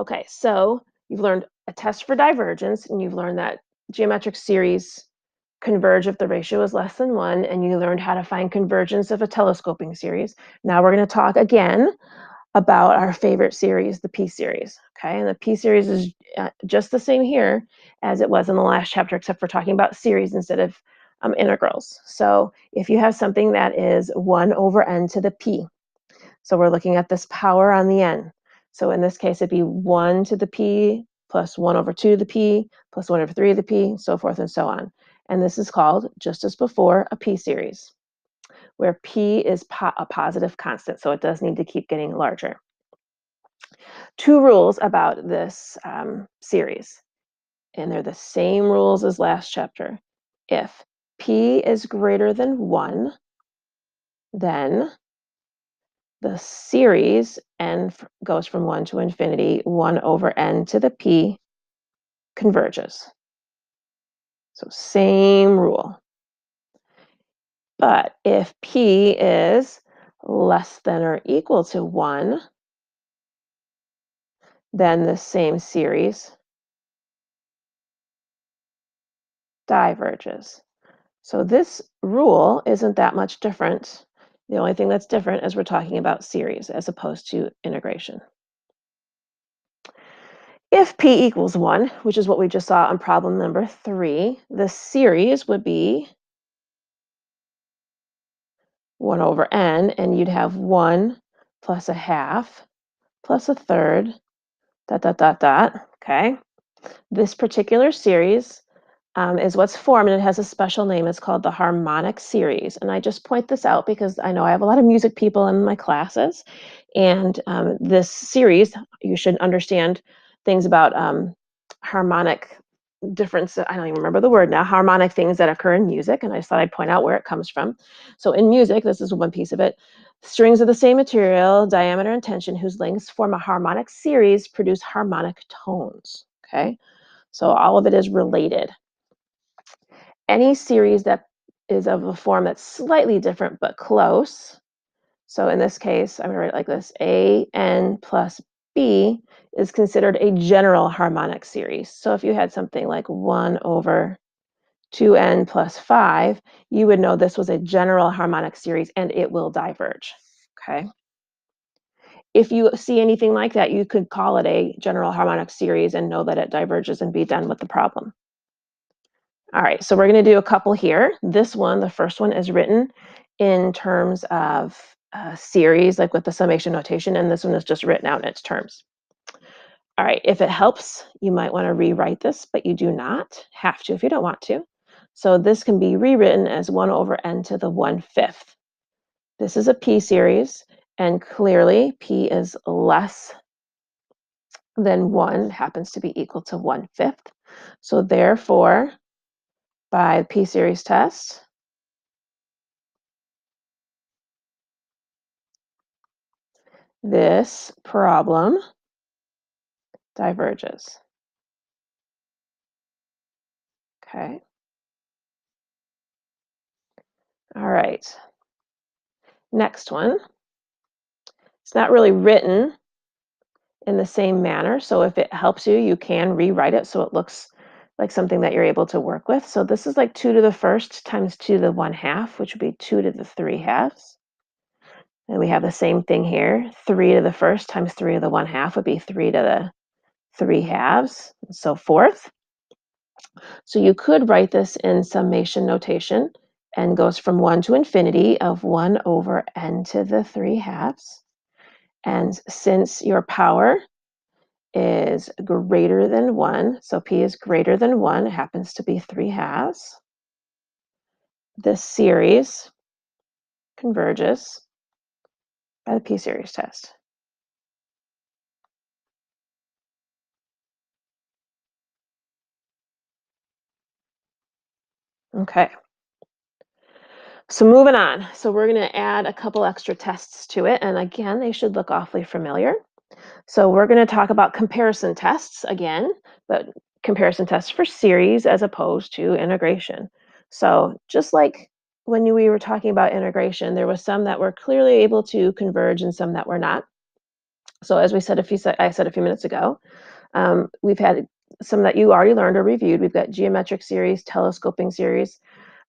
Okay, so you've learned a test for divergence, and you've learned that geometric series converge if the ratio is less than 1, and you learned how to find convergence of a telescoping series. Now we're going to talk again about our favorite series, the p-series. Okay, and the p-series is just the same here as it was in the last chapter, except for talking about series instead of integrals. So if you have something that is 1 over n to the p, so we're looking at this power on the n. So in this case, it'd be 1 to the p plus 1 over 2 to the p plus 1 over 3 to the p, so forth and so on. And this is called, just as before, a p-series, where p is a positive constant, so it does need to keep getting larger. Two rules about this series, and they're the same rules as last chapter. If p is greater than 1, then the series n goes from 1 to infinity, 1 over n to the p converges. So same rule. But if p is less than or equal to 1, then the same series diverges. So this rule isn't that much different. The only thing that's different is we're talking about series as opposed to integration. If p equals 1, which is what we just saw on problem number 3, the series would be 1 over n, and you'd have 1 plus a half plus a third, dot, dot, dot, dot, okay? This particular series is what's formed, and it has a special name. It's called the harmonic series. And I just point this out because I know I have a lot of music people in my classes, and this series, you should understand things about harmonic difference. I don't even remember the word now. Harmonic things that occur in music, and I just thought I'd point out where it comes from. So in music, this is one piece of it. Strings of the same material, diameter, and tension, whose lengths form a harmonic series, produce harmonic tones. Okay, so all of it is related. Any series that is of a form that's slightly different but close. So in this case, I'm going to write it like this: a n plus b is considered a general harmonic series. So if you had something like 1 over 2n plus 5, you would know this was a general harmonic series and it will diverge. Okay. If you see anything like that, you could call it a general harmonic series and know that it diverges and be done with the problem. All right, so we're going to do a couple here. This one, the first one, is written in terms of a series, like with the summation notation, and this one is just written out in its terms. All right, if it helps, you might want to rewrite this, but you do not have to if you don't want to. So this can be rewritten as 1 over n to the 1/5. This is a p-series, and clearly p is less than 1, happens to be equal to 1/5. So therefore, by the p-series test, this problem diverges. Okay. All right. Next one. It's not really written in the same manner, so if it helps you, you can rewrite it so it looks like something that you're able to work with. So this is like 2 to the first times 2 to the 1/2, which would be 2 to the 3/2. And we have the same thing here. 3 to the first times 3 to the 1/2 would be 3 to the 3/2, and so forth. So you could write this in summation notation, and goes from 1 to infinity of 1 over n to the 3/2. And since your power is greater than 1, so p is greater than 1, it happens to be 3/2, this series converges by the p-series test. Okay. So moving on. So we're going to add a couple extra tests to it. And again, they should look awfully familiar. So we're going to talk about comparison tests again, but comparison tests for series as opposed to integration. So just like when we were talking about integration, there was some that were clearly able to converge and some that were not. So as I said a few minutes ago, we've had some that you already learned or reviewed. We've got geometric series, telescoping series.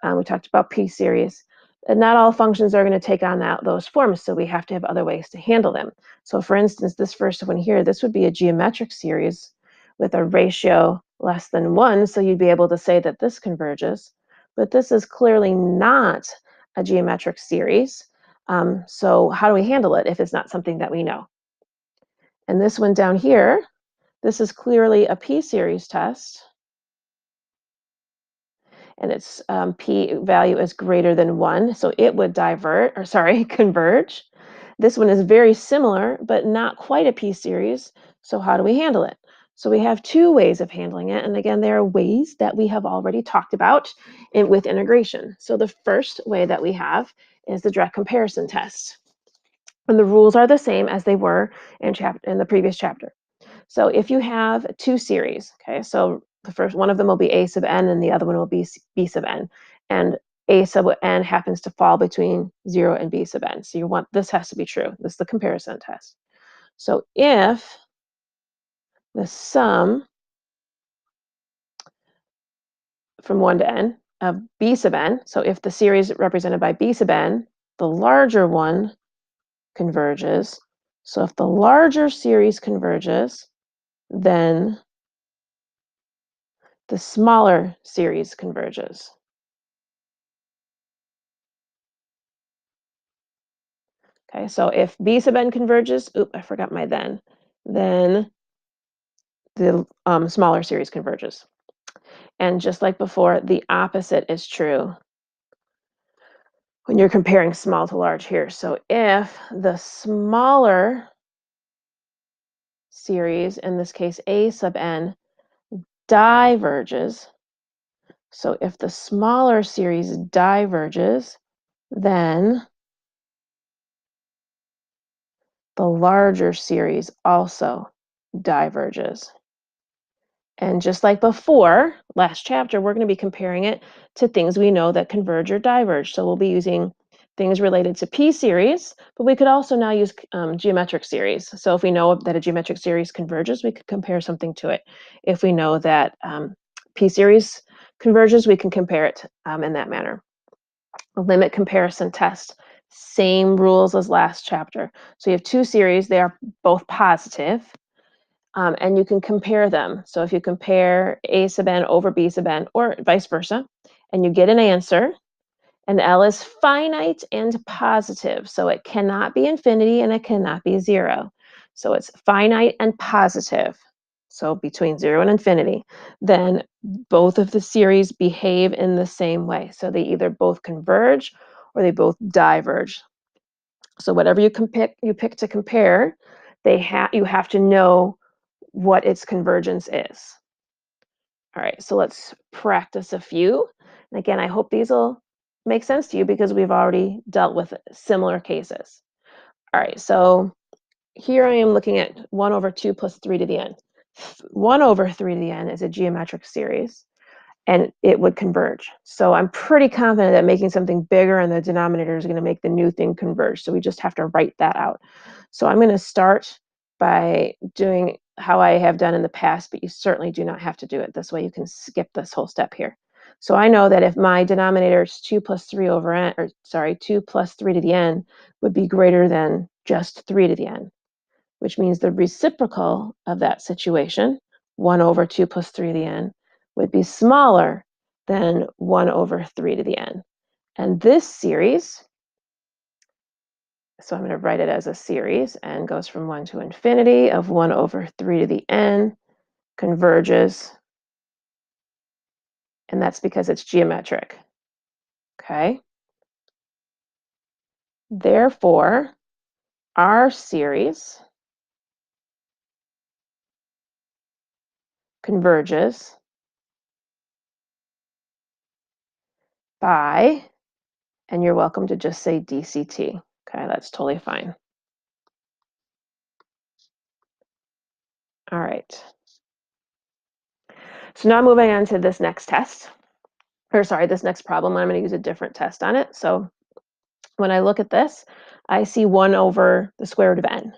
We talked about p-series. And not all functions are going to take on those forms, so we have to have other ways to handle them. So for instance, this first one here, this would be a geometric series with a ratio less than 1, so you'd be able to say that this converges. But this is clearly not a geometric series. So how do we handle it if it's not something that we know? And this one down here, this is clearly a p-series test, and its p value is greater than 1, so it would converge. This one is very similar, but not quite a p-series, so how do we handle it? So we have two ways of handling it, and again, there are ways that we have already talked about with integration. So the first way that we have is the direct comparison test. And the rules are the same as they were in the previous chapter. So if you have two series, okay, so the first one of them will be a sub n and the other one will be b sub n. And a sub n happens to fall between 0 and b sub n. So this has to be true. This is the comparison test. So if the sum from 1 to n of b sub n, so if the series represented by b sub n, the larger one converges. So if the larger series converges, then the smaller series converges. Okay, so if b sub n converges, I forgot my then the smaller series converges. And just like before, the opposite is true when you're comparing small to large here. So if the smaller series, in this case a sub n, diverges, so if the smaller series diverges, then the larger series also diverges. And just like before, last chapter, we're going to be comparing it to things we know that converge or diverge. So we'll be using things related to p-series, but we could also now use geometric series. So if we know that a geometric series converges, we could compare something to it. If we know that p-series converges, we can compare it in that manner. A limit comparison test, same rules as last chapter. So you have two series, they are both positive. And you can compare them. So if you compare a sub n over b sub n, or vice versa, and you get an answer, and L is finite and positive. So it cannot be infinity and it cannot be 0. So it's finite and positive. So between 0 and infinity. Then both of the series behave in the same way. So they either both converge or they both diverge. So whatever you pick to compare, you have to know what its convergence is. All right, so let's practice a few. And again, I hope these will make sense to you because we've already dealt with similar cases. All right, so here I am looking at 1 over 2 plus 3 to the n. 1 over 3 to the n is a geometric series, and it would converge. So I'm pretty confident that making something bigger in the denominator is going to make the new thing converge. So we just have to write that out. So I'm going to start by doing how I have done in the past, but you certainly do not have to do it this way. You can skip this whole step here. So I know that if my denominator is 2 plus 3 over n, 2 plus 3 to the n would be greater than just 3 to the n, which means the reciprocal of that situation, 1 over 2 plus 3 to the n, would be smaller than 1 over 3 to the n. And this series, so I'm going to write it as a series, and goes from 1 to infinity of 1 over 3 to the n, converges, and that's because it's geometric. Okay? Therefore, our series converges by, and you're welcome to just say dct. Okay, that's totally fine. All right. So now moving on to this next test, this next problem. I'm going to use a different test on it. So when I look at this, I see 1 over the square root of n.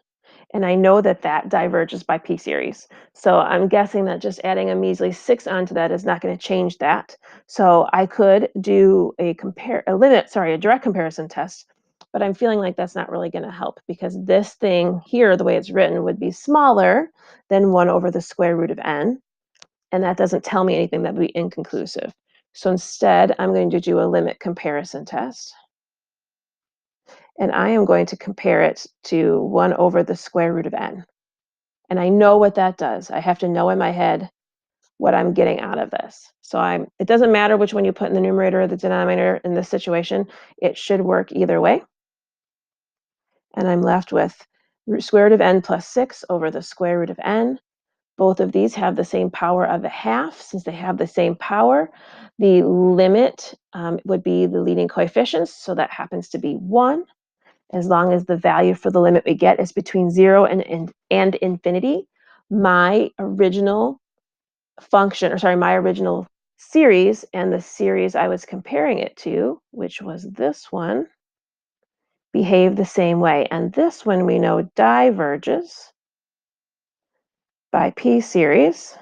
And I know that that diverges by p-series. So I'm guessing that just adding a measly 6 onto that is not going to change that. So I could do a direct comparison test, but I'm feeling like that's not really going to help because this thing here, the way it's written, would be smaller than 1 over the square root of n, and that doesn't tell me anything. That would be inconclusive. So instead, I'm going to do a limit comparison test. And I am going to compare it to 1 over the square root of n. And I know what that does. I have to know in my head what I'm getting out of this. So it doesn't matter which one you put in the numerator or the denominator in this situation. It should work either way. And I'm left with square root of n plus 6 over the square root of n. Both of these have the same power of a half. Since they have the same power, the limit would be the leading coefficients. So that happens to be 1. As long as the value for the limit we get is between 0 and infinity, my original my original series and the series I was comparing it to, which was this one, behave the same way. And this one we know diverges by p-series.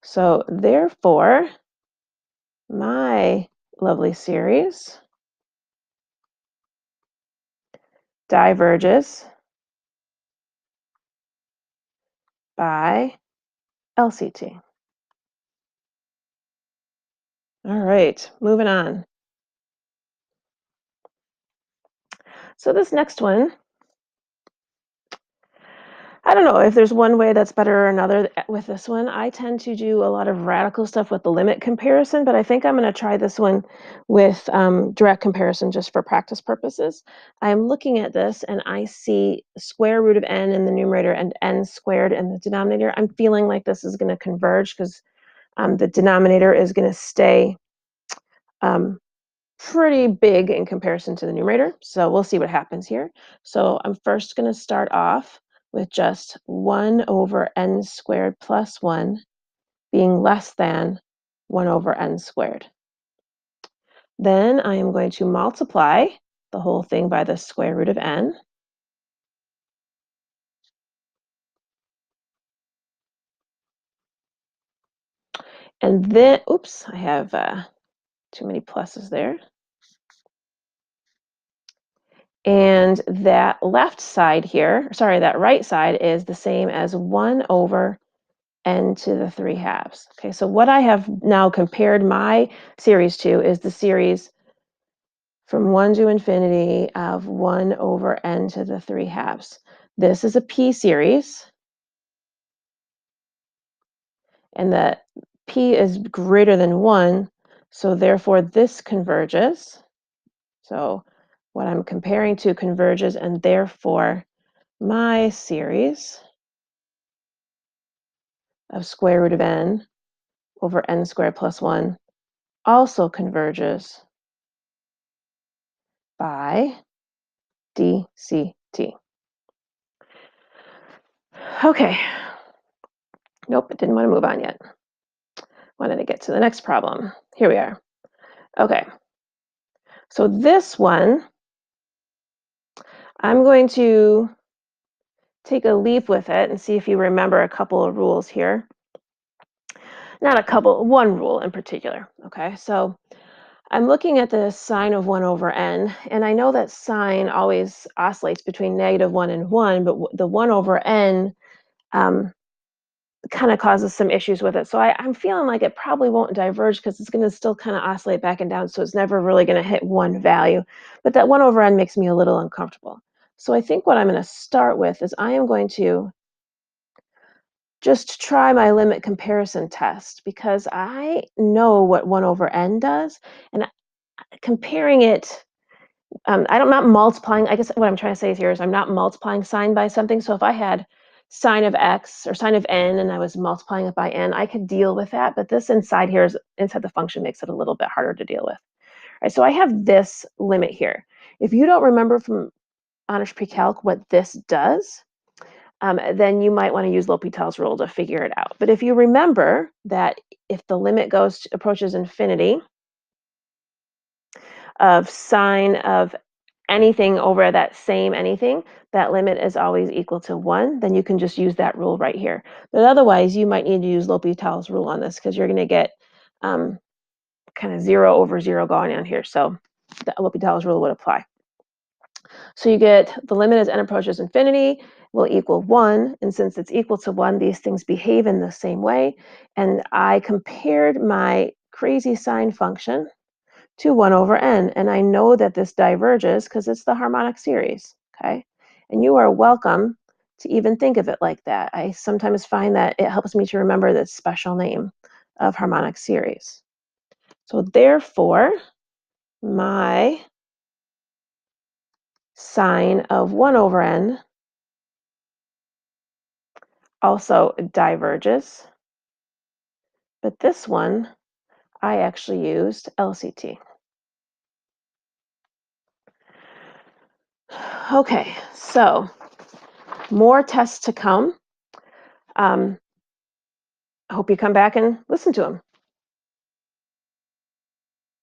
So therefore, my lovely series diverges by LCT. All right, moving on. So this next one, I don't know if there's one way that's better or another with this one. I tend to do a lot of radical stuff with the limit comparison, but I think I'm going to try this one with direct comparison just for practice purposes. I'm looking at this and I see square root of n in the numerator and n squared in the denominator. I'm feeling like this is going to converge because the denominator is going to stay pretty big in comparison to the numerator. So we'll see what happens here. So I'm first going to start off with just 1 over n squared plus 1 being less than 1 over n squared. Then I am going to multiply the whole thing by the square root of n. And then, oops, I have too many pluses there. And that left side here, sorry, that right side is the same as 1 over n to the 3 halves. Okay, so what I have now compared my series to is the series from 1 to infinity of 1 over n to the 3 halves. This is a p-series, and the p is greater than 1, so therefore this converges. So what I'm comparing to converges, and therefore my series of square root of n over n squared plus 1 also converges by dct. Okay. Nope, it didn't want to move on yet. Wanted to get to the next problem. Here we are. Okay. So this one, I'm going to take a leap with it and see if you remember a couple of rules here. Not a couple, one rule in particular. Okay, so I'm looking at the sine of 1 over n, and I know that sine always oscillates between -1 and 1, but the 1 over n kind of causes some issues with it. So I'm feeling like it probably won't diverge because it's going to still kind of oscillate back and down, so it's never really going to hit one value. But that 1 over n makes me a little uncomfortable. So I think what I'm going to start with is I am going to just try my limit comparison test because I know what 1 over n does, and comparing it, I'm not multiplying. I guess what I'm trying to say here is I'm not multiplying sine by something. So if I had sine of x or sine of n and I was multiplying it by n, I could deal with that. But this inside here is inside the function makes it a little bit harder to deal with. All right, so I have this limit here. If you don't remember from honors pre-calc what this does, then you might want to use L'Hopital's rule to figure it out. But if you remember that if the limit approaches infinity of sine of anything over that same anything, that limit is always equal to 1, then you can just use that rule right here. But otherwise, you might need to use L'Hopital's rule on this because you're going to get kind of 0 over 0 going on here. So the L'Hopital's rule would apply. So you get the limit as n approaches infinity will equal 1. And since it's equal to 1, these things behave in the same way. And I compared my crazy sine function to 1 over n. And I know that this diverges because it's the harmonic series, okay? And you are welcome to even think of it like that. I sometimes find that it helps me to remember this special name of harmonic series. So therefore, my sine of 1 over n also diverges. But this one, I actually used LCT. Okay, so more tests to come. I hope you come back and listen to them.